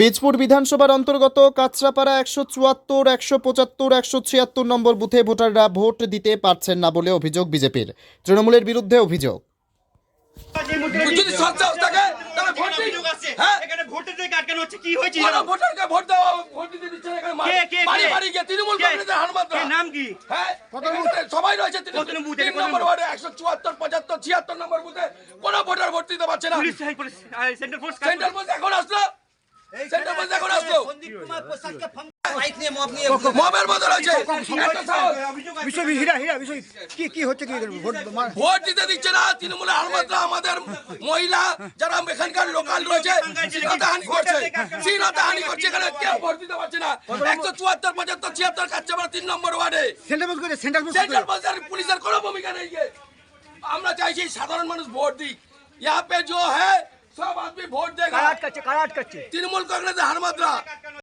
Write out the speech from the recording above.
বীজপুর বিধানসভার অন্তর্গত কাঁচরাপাড়া ১৭৪, ১৭৫, ১৭৬ নম্বর বুথে ভোটাররা ভোট দিতে পারছেন না বলে অভিযোগ বিজেপির। তৃণমূলের বিরুদ্ধে অভিযোগ। যদি সচ্চাও থাকে তাহলে ভোট দিন। হ্যাঁ, এখানে ভোটের দিকে আটকানো হচ্ছে, কি হয়েছে? কোন ভোটারকে ভোট দেওয়া, ভোট দিতে দিচ্ছে না। এখানে বাড়ি বাড়ি গিয়ে তৃণমূল কংগ্রেসের হারমাত্রা। নাম কি? হ্যাঁ, সবাই রয়েছে কত নম্বর বুথে? 3 নম্বর ওয়ার্ডে 174, 75, 76 নম্বর বুথে কোন ভোটার ভোট দিতে পারছে না। Police central force central police এখন আসলো, সেন্ট্রাল পুলিশ এখন আসলো। মবের মতো রয়েছে। ভোট দিতে দিচ্ছে না তৃণমূলের হারমাত্রা। আমাদের মহিলা যারা এখানকার লোকাল রয়েছে শ্লীলতাহানি করছে, শ্লীলতাহানি করছে। এখানে কেউ ভোট দিতে পারছে না। 174, 75, 76 কাচ্চাপাড়া 3 নম্বর ওয়ার্ডে সেন্ট্রাল পুলিশের কোনো ভূমিকা নেই। আমরা চাইছি সাধারণ মানুষ ভোট দিক। यहाँ पे जो है सब आदमी ভোট देगा। কারা আটকাচ্ছে? তৃণমূল কংগ্রেসের হারমাত্রা।